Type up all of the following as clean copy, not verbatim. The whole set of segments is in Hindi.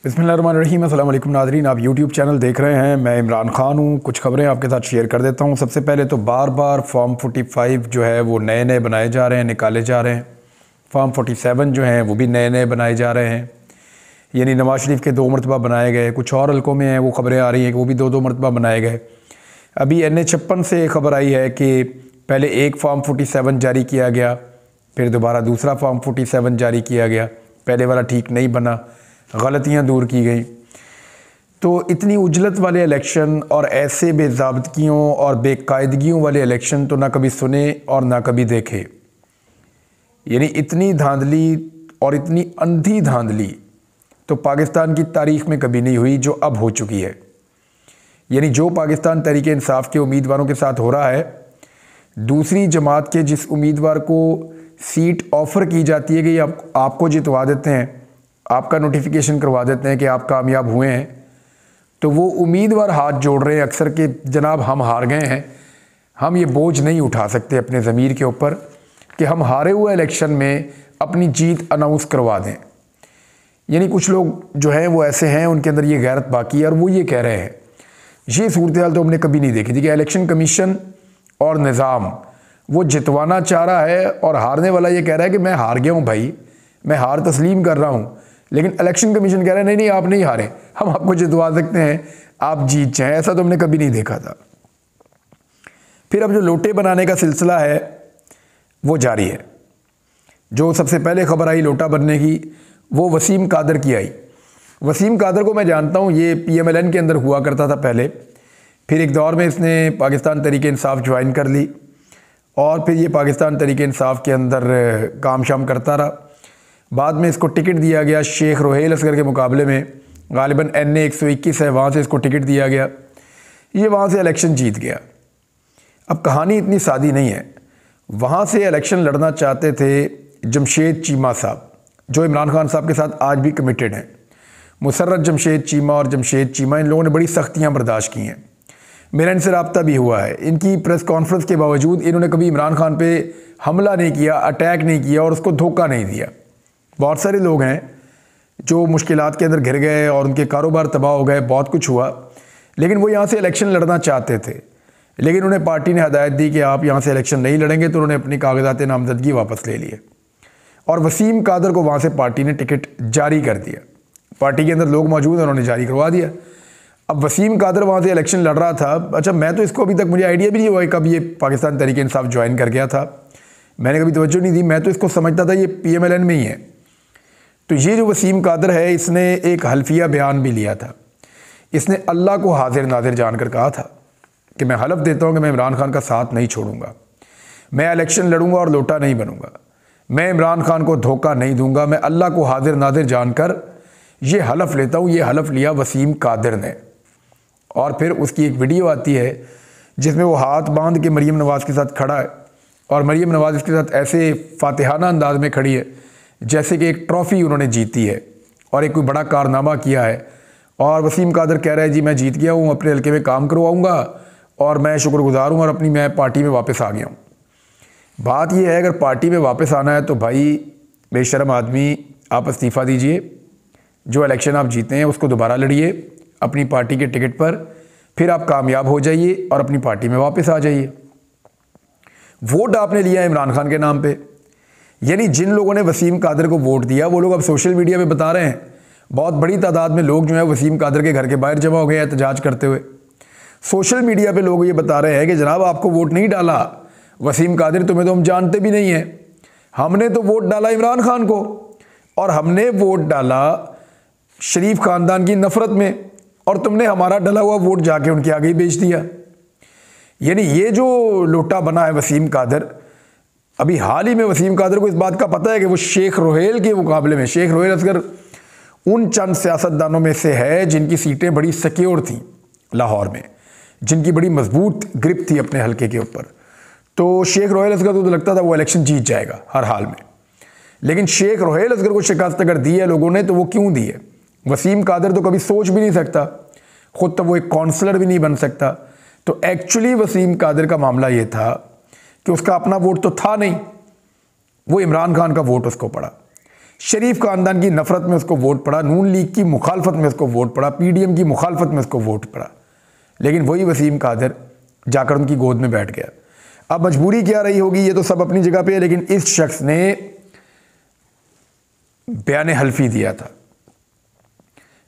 बिस्मिल्लाहिर्रहमानिर्रहीम। अस्सलाम वालेकुम नाज़रीन, आप यूट्यूब चैनल देख रहे हैं। मैं इमरान खान हूँ। कुछ खबरें आपके साथ शेयर कर देता हूँ। सबसे पहले तो बार बार फॉर्म 45 जो है वो नए नए बनाए जा रहे हैं, निकाले जा रहे हैं। फॉर्म 47 जो हैं वो भी नए नए बनाए जा रहे हैं, यानी नवाज शरीफ के 2 मरतबा बनाए गए। कुछ और हल्कों में हैं वो खबरें आ रही हैं कि वो भी 2-2 मरतबा बनाए गए। अभी NA56 से खबर आई है कि पहले एक फॉर्म 47 जारी किया गया, फिर दोबारा दूसरा फॉर्म 47 जारी किया गया। पहले वाला ठीक नहीं बना, गलतियां दूर की गई। तो इतनी उजलत वाले इलेक्शन और ऐसे बेज़ाब्तगियों और बेकायदगियों वाले इलेक्शन तो ना कभी सुने और ना कभी देखे। यानी इतनी धांधली और इतनी अंधी धांधली तो पाकिस्तान की तारीख़ में कभी नहीं हुई जो अब हो चुकी है। यानी जो पाकिस्तान तहरीक इंसाफ के उम्मीदवारों के साथ हो रहा है, दूसरी जमात के जिस उम्मीदवार को सीट ऑफ़र की जाती है कि आपको जितवा देते हैं, आपका नोटिफिकेशन करवा देते हैं कि आप कामयाब हुए हैं, तो वो उम्मीदवार हाथ जोड़ रहे हैं अक्सर कि जनाब हम हार गए हैं, हम ये बोझ नहीं उठा सकते अपने ज़मीर के ऊपर कि हम हारे हुए इलेक्शन में अपनी जीत अनाउंस करवा दें। यानी कुछ लोग जो हैं वो ऐसे हैं, उनके अंदर ये गैरत बाकी है और वो ये कह रहे हैं। ये सूरत हाल तो हमने कभी नहीं देखी थी कि इलेक्शन कमीशन और निज़ाम वो जितवाना चाह रहा है और हारने वाला ये कह रहा है कि मैं हार गया हूँ भाई, मैं हार तस्लीम कर रहा हूँ। लेकिन इलेक्शन कमीशन कह रहा है नहीं नहीं आप नहीं हारे, हम आपको जितवा सकते हैं, आप जीत जाएं। ऐसा तो हमने कभी नहीं देखा था। फिर अब जो लोटे बनाने का सिलसिला है वो जारी है। जो सबसे पहले खबर आई लोटा बनने की, वो वसीम कादर की आई। वसीम कादर को मैं जानता हूँ, ये PMLN के अंदर हुआ करता था पहले, फिर एक दौर में इसने पाकिस्तान तहरीक इंसाफ ज्वाइन कर ली और फिर ये पाकिस्तान तहरीक इंसाफ के अंदर काम शाम करता रहा। बाद में इसको टिकट दिया गया शेख रोहेल असगर के मुकाबले में, गालिबन NA121 है, वहाँ से इसको टिकट दिया गया, ये वहाँ से इलेक्शन जीत गया। अब कहानी इतनी सादी नहीं है। वहाँ से इलेक्शन लड़ना चाहते थे जमशेद चीमा साहब, जो इमरान खान साहब के साथ आज भी कमिटेड हैं। मुसर्रत जमशेद चीमा और जमशेद चीमा, इन लोगों ने बड़ी सख्तियाँ बर्दाश्त की हैं। मेरा इनसे रब्ता भी हुआ है। इनकी प्रेस कॉन्फ्रेंस के बावजूद इन्होंने कभी इमरान खान पे हमला नहीं किया, अटैक नहीं किया और उसको धोखा नहीं दिया। बहुत सारे लोग हैं जो मुश्किलात के अंदर घिर गए और उनके कारोबार तबाह हो गए, बहुत कुछ हुआ, लेकिन वो यहाँ से इलेक्शन लड़ना चाहते थे। लेकिन उन्हें पार्टी ने हदायत दी कि आप यहाँ से इलेक्शन नहीं लड़ेंगे, तो उन्होंने अपनी कागजात नामजदगी वापस ले लिए और वसीम कादर को वहाँ से पार्टी ने टिकट जारी कर दिया। पार्टी के अंदर लोग मौजूद हैं, उन्होंने जारी करवा दिया। अब वसीम कादर वहाँ से इलेक्शन लड़ रहा था। अच्छा, मैं तो इसको अभी तक मुझे आइडिया भी नहीं हुआ कब ये पाकिस्तान तहरीक इंसाफ ज्वाइन कर गया था, मैंने कभी तवज्जो नहीं दी। मैं तो इसको समझता था ये PMLN में ही है। तो ये जो वसीम कादर है, इसने एक हल्फिया बयान भी लिया था। इसने अल्लाह को हाजिर नाजिर जानकर कहा था कि मैं हलफ देता हूँ कि मैं इमरान खान का साथ नहीं छोड़ूंगा, मैं इलेक्शन लड़ूंगा और लोटा नहीं बनूंगा, मैं इमरान खान को धोखा नहीं दूंगा, मैं अल्लाह को हाजिर नाजिर जानकर ये हलफ लेता हूँ। ये हलफ लिया वसीम कादर ने। और फिर उसकी एक वीडियो आती है जिसमें वो हाथ बांध के मरीम नवाज़ के साथ खड़ा है और मरीम नवाज़ इसके साथ ऐसे फातिहाना अंदाज में खड़ी है जैसे कि एक ट्रॉफ़ी उन्होंने जीती है और एक कोई बड़ा कारनामा किया है। और वसीम कादर कह रहा है जी मैं जीत गया हूँ, अपने हल्के में काम करवाऊँगा और मैं शुक्रगुजार हूँ और मैं पार्टी में वापस आ गया हूँ। बात यह है, अगर पार्टी में वापस आना है तो भाई बेशर्म आदमी, आप इस्तीफ़ा दीजिए, जो इलेक्शन आप जीते हैं उसको दोबारा लड़िए अपनी पार्टी के टिकट पर, फिर आप कामयाब हो जाइए और अपनी पार्टी में वापस आ जाइए। वोट आपने लिया इमरान खान के नाम पे। यानी जिन लोगों ने वसीम कादर को वोट दिया वो लोग अब सोशल मीडिया पे बता रहे हैं, बहुत बड़ी तादाद में लोग जो है वसीम कादर के घर के बाहर जमा हो गए एहतजाज करते हुए। सोशल मीडिया पे लोग ये बता रहे हैं कि जनाब आपको वोट नहीं डाला वसीम कादर, तुम्हें तो हम जानते भी नहीं हैं, हमने तो वोट डाला इमरान खान को और हमने वोट डाला शरीफ ख़ानदान की नफ़रत में और तुमने हमारा डला हुआ वोट जाके उनके आगे ही बेच दिया। यानी ये जो लोटा बना है वसीम कादर, अभी हाल ही में वसीम कादर को इस बात का पता है कि वो शेख रोहेल के मुकाबले में, शेख रोहेल असगर उन चंद सियासतदानों में से है जिनकी सीटें बड़ी सिक्योर थीं लाहौर में, जिनकी बड़ी मजबूत ग्रिप थी अपने हल्के के ऊपर। तो शेख रोहेल असगर को तो लगता था वो इलेक्शन जीत जाएगा हर हाल में, लेकिन शेख रोहेल असगर को शिकस्त अगर दी है लोगों ने तो वो क्यों दी है? वसीम कादर तो कभी सोच भी नहीं सकता, ख़ुद तो वो एक काउंसलर भी नहीं बन सकता। तो एक्चुअली वसीम कादर का मामला ये था कि उसका अपना वोट तो था नहीं, वो इमरान खान का वोट उसको पड़ा। शरीफ खानदान की नफरत में उसको वोट पड़ा, नून लीग की मुखालफत में उसको वोट पड़ा, पीडीएम की मुखालफत में उसको वोट पड़ा, लेकिन वही वसीम कादर जाकर उनकी गोद में बैठ गया। अब मजबूरी क्या रही होगी ये तो सब अपनी जगह पे है, लेकिन इस शख्स ने बयान हल्फी दिया था,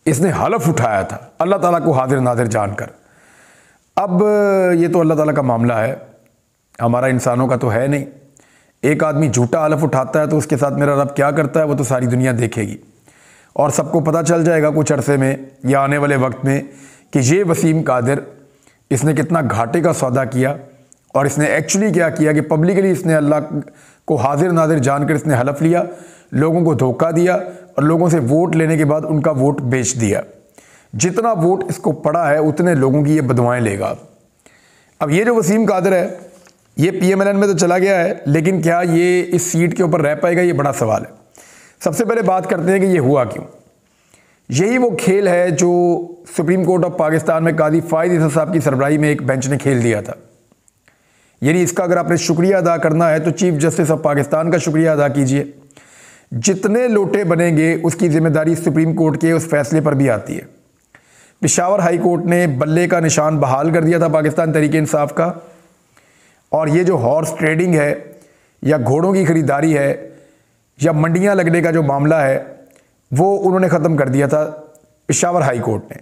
इसने हलफ उठाया था अल्लाह ताला को हाजिर नाजिर जानकर। अब ये तो अल्लाह ताला का मामला है, हमारा इंसानों का तो है नहीं। एक आदमी झूठा हलफ उठाता है तो उसके साथ मेरा रब क्या करता है वो तो सारी दुनिया देखेगी, और सबको पता चल जाएगा कुछ अरसे में या आने वाले वक्त में कि ये वसीम कादिर इसने कितना घाटे का सौदा किया, और इसने एक्चुअली क्या किया कि पब्लिकली इसने अल्लाह को हाजिर नाजिर जानकर इसने हलफ लिया, लोगों को धोखा दिया और लोगों से वोट लेने के बाद उनका वोट बेच दिया। जितना वोट इसको पड़ा है उतने लोगों की ये बदुआएं लेगा। अब ये जो वसीम कादिर है ये PMLN में तो चला गया है, लेकिन क्या ये इस सीट के ऊपर रह पाएगा, ये बड़ा सवाल है। सबसे पहले बात करते हैं कि ये हुआ क्यों। यही वो खेल है जो सुप्रीम कोर्ट ऑफ पाकिस्तान में काजी फ़ाइज़ ईसा साहब की सरबराही में एक बेंच ने खेल दिया था। यानी इसका अगर आपने शुक्रिया अदा करना है तो चीफ जस्टिस ऑफ पाकिस्तान का शुक्रिया अदा कीजिए। जितने लोटे बनेंगे उसकी जिम्मेदारी सुप्रीम कोर्ट के उस फैसले पर भी आती है। पेशावर हाई कोर्ट ने बल्ले का निशान बहाल कर दिया था पाकिस्तान तहरीक इंसाफ का, और ये जो हॉर्स ट्रेडिंग है या घोड़ों की ख़रीदारी है या मंडियां लगने का जो मामला है वो उन्होंने ख़त्म कर दिया था पेशावर हाई कोर्ट ने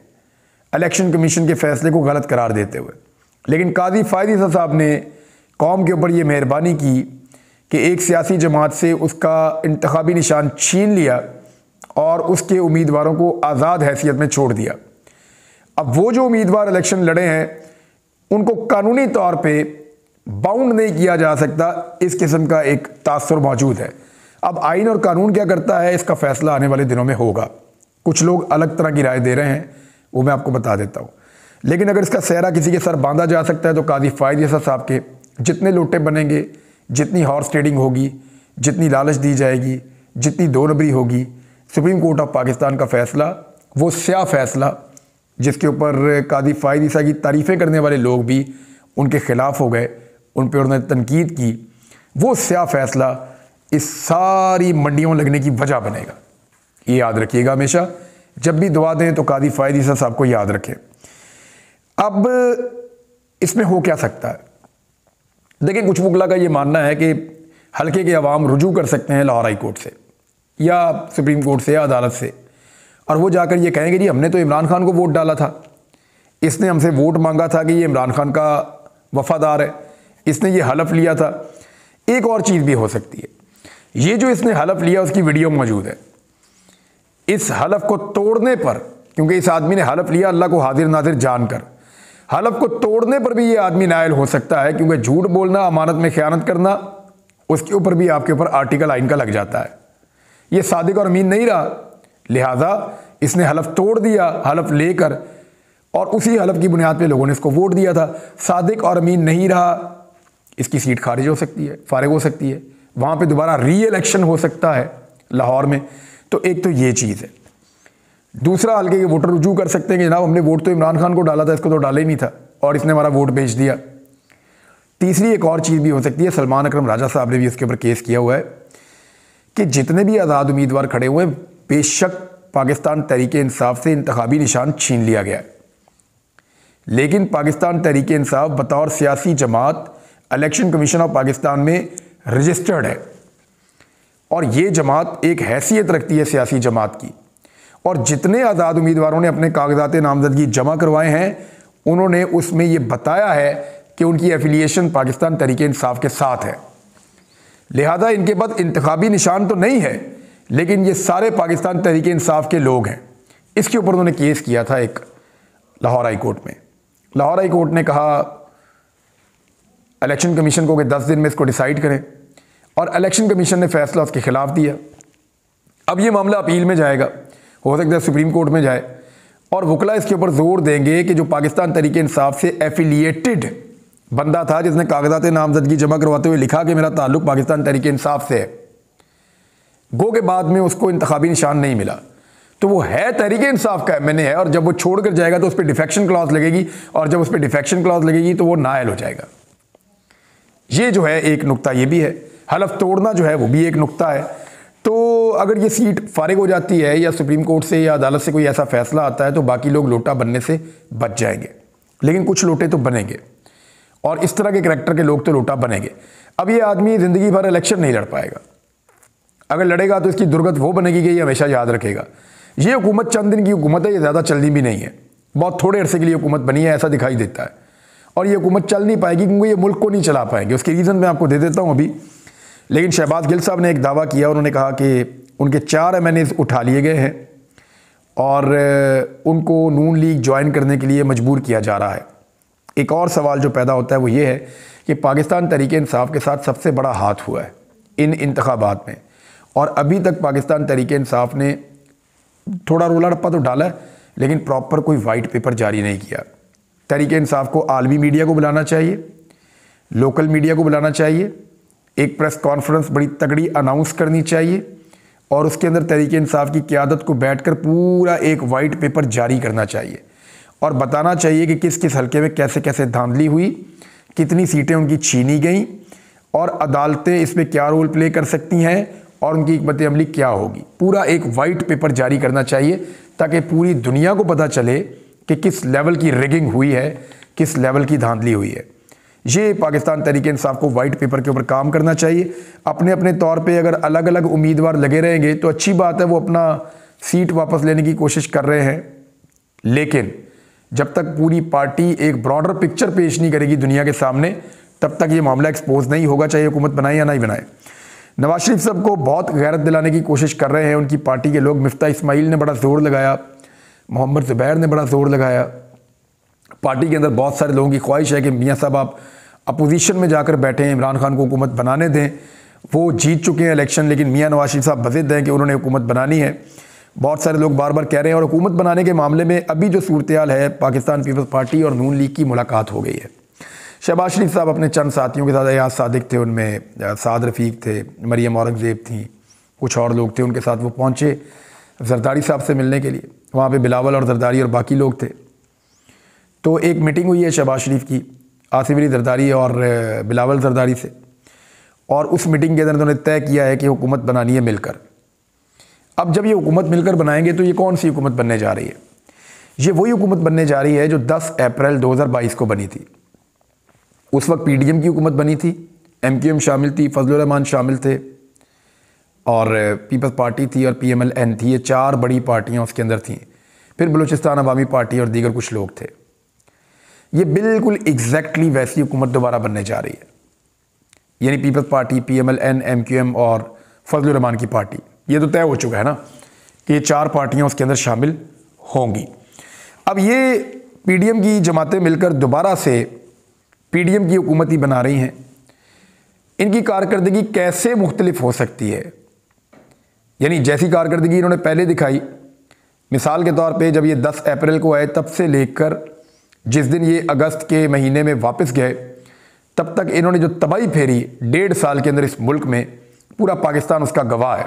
इलेक्शन कमीशन के फ़ैसले को गलत करार देते हुए। लेकिन काजी फ़ाइज़ ईसा साहब ने कौम के ऊपर ये मेहरबानी की कि एक सियासी जमात से उसका इंतखाबी निशान छीन लिया और उसके उम्मीदवारों को आज़ाद हैसियत में छोड़ दिया। अब वो जो उम्मीदवार इलेक्शन लड़े हैं उनको कानूनी तौर पे बाउंड नहीं किया जा सकता, इस किस्म का एक तासुर मौजूद है। अब आइन और कानून क्या करता है इसका फैसला आने वाले दिनों में होगा। कुछ लोग अलग तरह की राय दे रहे हैं, वो मैं आपको बता देता हूँ। लेकिन अगर इसका सहरा किसी के सर बांधा जा सकता है तो काजी फ़ाइज़ ईसा साहब के जितने लोटे बनेंगे, जितनी हॉर्स ट्रेडिंग होगी, जितनी लालच दी जाएगी, जितनी दो नंबरी होगी, सुप्रीम कोर्ट ऑफ पाकिस्तान का फ़ैसला, वो स्या फ़ैसला जिसके ऊपर काजी फ़ाइज़ ईसा की तारीफ़ें करने वाले लोग भी उनके ख़िलाफ़ हो गए, उन पर उन्होंने तनकीद की, वो स्या फ़ैसला इस सारी मंडियों लगने की वजह बनेगा। ये याद रखिएगा, हमेशा जब भी दुआ दें तो काजी फ़ाइज़ ईसा साहब को याद रखें। अब इसमें हो क्या सकता है, देखिए कुछ मुगला का ये मानना है कि हल्के के अवाम रुजू कर सकते हैं लाहौर हाई कोर्ट से या सुप्रीम कोर्ट से या अदालत से, और वो जाकर ये कहेंगे जी हमने तो इमरान खान को वोट डाला था, इसने हमसे वोट मांगा था कि ये इमरान खान का वफादार है, इसने ये हलफ लिया था। एक और चीज़ भी हो सकती है, ये जो इसने हलफ लिया उसकी वीडियो मौजूद है। इस हलफ को तोड़ने पर, क्योंकि इस आदमी ने हलफ लिया अल्लाह को हाजिर नाजिर जानकर, हलफ को तोड़ने पर भी ये आदमी नायल हो सकता है, क्योंकि झूठ बोलना, अमानत में ख़यानत करना, उसके ऊपर भी आपके ऊपर आर्टिकल आइन का लग जाता है। ये सादिक और अमीन नहीं रहा, लिहाजा इसने हलफ तोड़ दिया, हलफ लेकर, और उसी हलफ की बुनियाद पे लोगों ने इसको वोट दिया था। सादिक और अमीन नहीं रहा, इसकी सीट खारिज हो सकती है, फारिग हो सकती है, वहाँ पे दोबारा री इलेक्शन हो सकता है लाहौर में। तो एक तो ये चीज़ है। दूसरा, हल्के के वोटर रुजू कर सकते हैं कि जनाब हमने वोट तो इमरान खान को डाला था, इसको तो डाला ही नहीं था और इसने हमारा वोट बेच दिया। तीसरी एक और चीज़ भी हो सकती है, सलमान अकरम राजा साहब ने भी इसके ऊपर केस किया हुआ है कि जितने भी आज़ाद उम्मीदवार खड़े हुए हैं बेशक पाकिस्तान तहरीक इंसाफ से इंतखाबी निशान छीन लिया गया है, लेकिन पाकिस्तान तहरीक इंसाफ बतौर सियासी जमात इलेक्शन कमीशन ऑफ पाकिस्तान में रजिस्टर्ड है, और ये जमात एक हैसियत रखती है सियासी जमात की। और जितने आज़ाद उम्मीदवारों ने अपने कागजात नामजदगी जमा करवाए हैं उन्होंने उसमें ये बताया है कि उनकी एफिलिएशन पाकिस्तान तहरीक इंसाफ के साथ है, लिहाजा इनके पास इंतखाबी निशान तो नहीं है, लेकिन ये सारे पाकिस्तान तहरीक इंसाफ के लोग हैं। इसके ऊपर उन्होंने केस किया था एक लाहौर हाई कोर्ट में। लाहौर हाई कोर्ट ने कहा इलेक्शन कमीशन को कि 10 दिन में इसको डिसाइड करें, और इलेक्शन कमीशन ने फैसला उसके खिलाफ दिया। अब ये मामला अपील में जाएगा, हो सकता है सुप्रीम कोर्ट में जाए, और वकला इसके ऊपर जोर देंगे कि जो पाकिस्तान तहरीक इंसाफ से एफिलिएटेड बंदा था जिसने कागजात नामजदगी जमा करवाते हुए लिखा कि मेरा ताल्लुक पाकिस्तान तहरीक इंसाफ से है, गो के बाद में उसको इंतखाबी निशान नहीं मिला, तो वो है तहरीक इंसाफ का MNA है, और जब वो छोड़ कर जाएगा तो उस पर डिफेक्शन क्लॉज लगेगी, और जब उस पर डिफेक्शन क्लॉज लगेगी तो वो नायल हो जाएगा। ये जो है एक नुक्ता ये भी है, हलफ तोड़ना जो है वो भी एक नुक्ता है। तो अगर ये सीट फारिग हो जाती है या सुप्रीम कोर्ट से या अदालत से कोई ऐसा फैसला आता है तो बाकी लोग लोटा बनने से बच जाएंगे, लेकिन कुछ लोटे तो बनेंगे और इस तरह के करैक्टर के लोग तो लोटा बनेंगे। अब ये आदमी ज़िंदगी भर इलेक्शन नहीं लड़ पाएगा, अगर लड़ेगा तो इसकी दुर्गत वो बनेगी कि ये हमेशा याद रखेगा। ये हुकूमत चंद दिन की हुकूमत है, ये ज़्यादा चलनी भी नहीं है, बहुत थोड़े अरसे के लिए हुकूमत बनी है ऐसा दिखाई देता है, और ये हुकूमत चल नहीं पाएगी क्योंकि ये मुल्क को नहीं चला पाएंगे। उसके रीज़न मैं आपको दे देता हूँ अभी। लेकिन शहबाज गिल साहब ने एक दावा किया, उन्होंने कहा कि उनके 4 MNAs उठा लिए गए हैं और उनको नून लीग ज्वाइन करने के लिए मजबूर किया जा रहा है। एक और सवाल जो पैदा होता है वो ये है कि पाकिस्तान तहरीक-ए-इंसाफ के साथ सबसे बड़ा हाथ हुआ है इन इंतखाबात में, और अभी तक पाकिस्तान तहरीक-ए-इंसाफ ने थोड़ा रोला रप्पा तो डाला है लेकिन प्रॉपर कोई वाइट पेपर जारी नहीं किया। तहरीक-ए-इंसाफ को आलमी मीडिया को बुलाना चाहिए, लोकल मीडिया को बुलाना चाहिए, एक प्रेस कॉन्फ्रेंस बड़ी तगड़ी अनाउंस करनी चाहिए और उसके अंदर तहरीक-ए-इंसाफ की क़यादत को बैठकर पूरा एक वाइट पेपर जारी करना चाहिए और बताना चाहिए कि किस किस हलके में कैसे कैसे धांधली हुई, कितनी सीटें उनकी छीनी गई और अदालतें इसमें क्या रोल प्ले कर सकती हैं और उनकी हिकमत अमली क्या होगी। पूरा एक वाइट पेपर जारी करना चाहिए ताकि पूरी दुनिया को पता चले कि किस लेवल की रिगिंग हुई है, किस लेवल की धांधली हुई है। ये पाकिस्तान तहरीक-ए-इंसाफ को वाइट पेपर के ऊपर काम करना चाहिए। अपने अपने तौर पे अगर अलग अलग उम्मीदवार लगे रहेंगे तो अच्छी बात है, वो अपना सीट वापस लेने की कोशिश कर रहे हैं, लेकिन जब तक पूरी पार्टी एक ब्रॉडर पिक्चर पेश नहीं करेगी दुनिया के सामने तब तक ये मामला एक्सपोज नहीं होगा, चाहे हुकूमत बनाए या नहीं बनाए। नवाज शरीफ साहब को बहुत गैरत दिलाने की कोशिश कर रहे हैं उनकी पार्टी के लोग। मिफ्ता इस्माइल ने बड़ा ज़ोर लगाया, मोहम्मद ज़ुबैर ने बड़ा ज़ोर लगाया। पार्टी के अंदर बहुत सारे लोगों की ख्वाहिश है कि मियाँ साहब आप अपोजिशन में जाकर बैठे, इमरान खान को हुकूमत बनाने दें। वो जीत चुके हैं इलेक्शन, लेकिन मियाँ नवाज शरीफ साहब बज़िद हैं कि उन्होंने हुकूमत बनानी है। बहुत सारे लोग बार बार कह रहे हैं, और हुकूमत बनाने के मामले में अभी जो सूरत हाल है, पाकिस्तान पीपल्स पार्टी और नून लीग की मुलाकात हो गई है। शहबाज शरीफ साहब अपने चंद साथियों के साथ, एयाज सादिक थे उनमें, साद रफ़ीक थे, मरियम औरंगज़ेब थी, कुछ और लोग थे, उनके साथ वो पहुँचे जरदारी साहब से मिलने के लिए। वहाँ पे बिलावल और जरदारी और बाकी लोग थे। तो एक मीटिंग हुई है शहबाज शरीफ की आसिफ अली जरदारी और बिलावल जरदारी से, और उस मीटिंग के अंदर उन्होंने तय किया है कि हुकूमत बनानी है मिलकर। अब जब ये हुकूमत मिलकर बनाएंगे तो ये कौन सी हुकूमत बनने जा रही है? ये वही हुकूमत बनने जा रही है जो 10 अप्रैल 2022 को बनी थी। उस वक्त PDM की हुकूमत बनी थी, MQM शामिल थी, फजलुर रहमान शामिल थे और पीपल्स पार्टी थी और PMLN थी। ये 4 बड़ी पार्टियाँ उसके अंदर थीं। फिर बलूचिस्तान अवामी पार्टी और दीगर कुछ लोग थे। ये बिल्कुल एग्जैक्टली वैसी हुकूमत दोबारा बनने जा रही है, यानी पीपल्स पार्टी, PMLN, MQM और फजलुर रहमान की पार्टी। ये तो तय हो चुका है ना कि ये 4 पार्टियाँ उसके अंदर शामिल होंगी। अब ये PDM की जमातें मिलकर दोबारा से PDM की हुकूमत ही बना रही हैं। इनकी कारकर्दगी कैसे मुख्तलिफ हो सकती है? यानी जैसी कारकर्दगी इन्होंने पहले दिखाई, मिसाल के तौर पे जब ये 10 अप्रैल को आए तब से लेकर जिस दिन ये अगस्त के महीने में वापस गए तब तक इन्होंने जो तबाही फेरी 1.5 साल के अंदर इस मुल्क में, पूरा पाकिस्तान उसका गवाह है।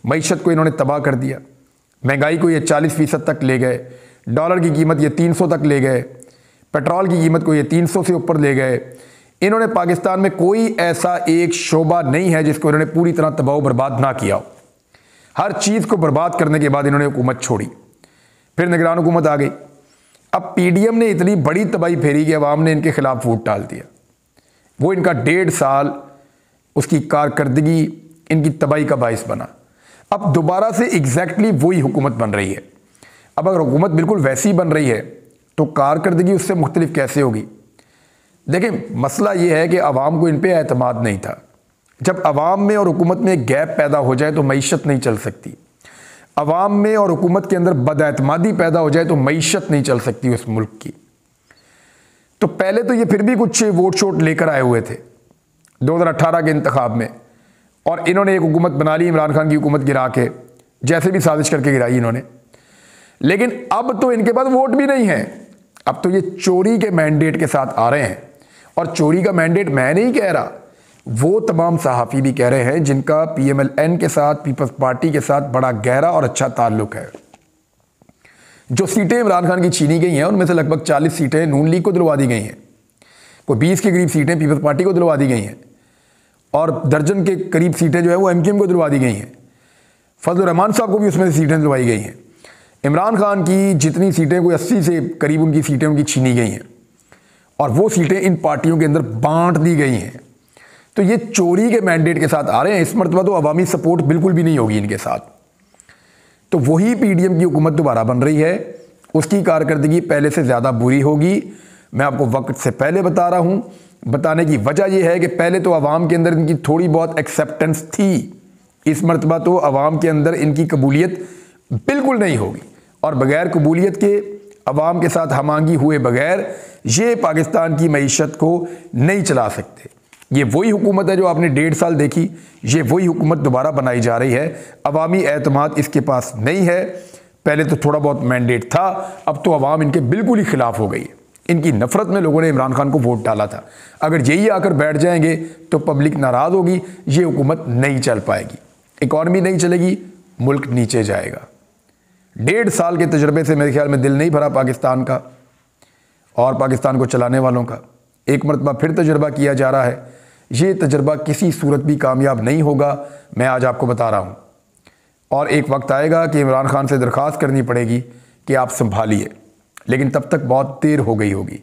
मईशत को इन्होंने तबाह कर दिया, महंगाई को ये 40% तक ले गए, डॉलर की कीमत ये 300 तक ले गए, पेट्रोल की कीमत को ये 300 से ऊपर ले गए। इन्होंने पाकिस्तान में कोई ऐसा एक शोबा नहीं है जिसको इन्होंने पूरी तरह तबाह बर्बाद ना किया हो। हर चीज़ को बर्बाद करने के बाद इन्होंने हुकूमत छोड़ी, फिर निगरान हुकूमत आ गई। अब PDM ने इतनी बड़ी तबाही फेरी कि अवाम ने इनके खिलाफ वोट डाल दिया। वो इनका 1.5 साल उसकी कारकर्दगी इनकी तबाही का बायस बना। अब दोबारा से एग्जैक्टली वही हुकूमत बन रही है। अब अगर हुकूमत बिल्कुल वैसी बन रही है तो कारकर्दगी उससे मुख्तलिफ कैसे होगी? देखें, मसला ये है कि अवाम को इन पर एतमाद नहीं था। जब अवाम में और हुकूमत में एक गैप पैदा हो जाए तो मईशत नहीं चल सकती। अवाम में और हुकूमत के अंदर बदएतमादी पैदा हो जाए तो मईशत नहीं चल सकती उस मुल्क की। तो पहले तो ये फिर भी कुछ वोट शोट लेकर आए हुए थे 2018 के इंतखाब में, और इन्होंने एक हुकूमत बना ली, इमरान खान की हुकूमत गिरा के, जैसे भी साजिश करके गिराई इन्होंने। लेकिन अब तो इनके पास वोट भी नहीं है। अब तो ये चोरी के मैंडेट के साथ आ रहे हैं, और चोरी का मैंडेट मैं नहीं कह रहा, वो तमाम सहाफ़ी भी कह रहे हैं जिनका PMLN के साथ, पीपल्स पार्टी के साथ बड़ा गहरा और अच्छा ताल्लुक है। जो सीटें इमरान खान की छीनी गई हैं उनमें से लगभग 40 सीटें नून लीग को दिलवा दी गई हैं, कोई 20 के करीब सीटें पीपल्स पार्टी को दिलवा दी गई हैं, और दर्जन के करीब सीटें जो है वो MQM को दिलवा दी गई हैं। फजल रहमान साहब को भी उसमें से सीटें दिलवाई गई हैं। इमरान खान की जितनी सीटें, कोई 80 से करीब उनकी सीटें उनकी छीनी गई हैं और वो सीटें इन पार्टियों के अंदर बांट दी गई हैं। तो ये चोरी के मैंडेट के साथ आ रहे हैं। इस मरतबा तो अवामी सपोर्ट बिल्कुल भी नहीं होगी इनके साथ। तो वही पीडीएम की हुकूमत दोबारा बन रही है, उसकी कारकर्दगी पहले से ज़्यादा बुरी होगी। मैं आपको वक्त से पहले बता रहा हूँ। बताने की वजह यह है कि पहले तो अवाम के अंदर इनकी थोड़ी बहुत एक्सेप्टेंस थी, इस मरतबा तो अवाम के अंदर इनकी कबूलियत बिल्कुल नहीं होगी और बग़ैर कबूलियत के, अवाम के साथ हमांगी हुए बग़ैर ये पाकिस्तान की मईशत को नहीं चला सकते। ये वही हुकूमत है जो आपने 1.5 साल देखी, ये वही हुकूमत दोबारा बनाई जा रही है। अवामी एतमाद इसके पास नहीं है। पहले तो थोड़ा बहुत मैंडेट था, अब तो अवाम इनके बिल्कुल ही खिलाफ हो गई है। इनकी नफरत में लोगों ने इमरान खान को वोट डाला था। अगर यही आकर बैठ जाएंगे तो पब्लिक नाराज़ होगी, ये हुकूमत नहीं चल पाएगी, इकॉनमी नहीं चलेगी, मुल्क नीचे जाएगा। 1.5 साल के तजर्बे से मेरे ख्याल में दिल नहीं भरा पाकिस्तान का और पाकिस्तान को चलाने वालों का। एक मरतबा फिर तजर्बा किया जा रहा है। ये तजर्बा किसी सूरत भी कामयाब नहीं होगा, मैं आज आपको बता रहा हूँ। और एक वक्त आएगा कि इमरान खान से दरख्वास्त करनी पड़ेगी कि आप संभालिए, लेकिन तब तक बहुत देर हो गई होगी।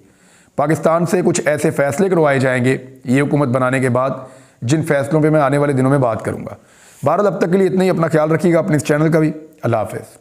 पाकिस्तान से कुछ ऐसे फ़ैसले करवाए जाएंगे ये हुकूमत बनाने के बाद, जिन फ़ैसलों पे मैं आने वाले दिनों में बात करूँगा। बहरहाल अब तक के लिए इतना ही। अपना ख्याल रखिएगा, अपने इस चैनल का भी। अल्लाह हाफ़िज़।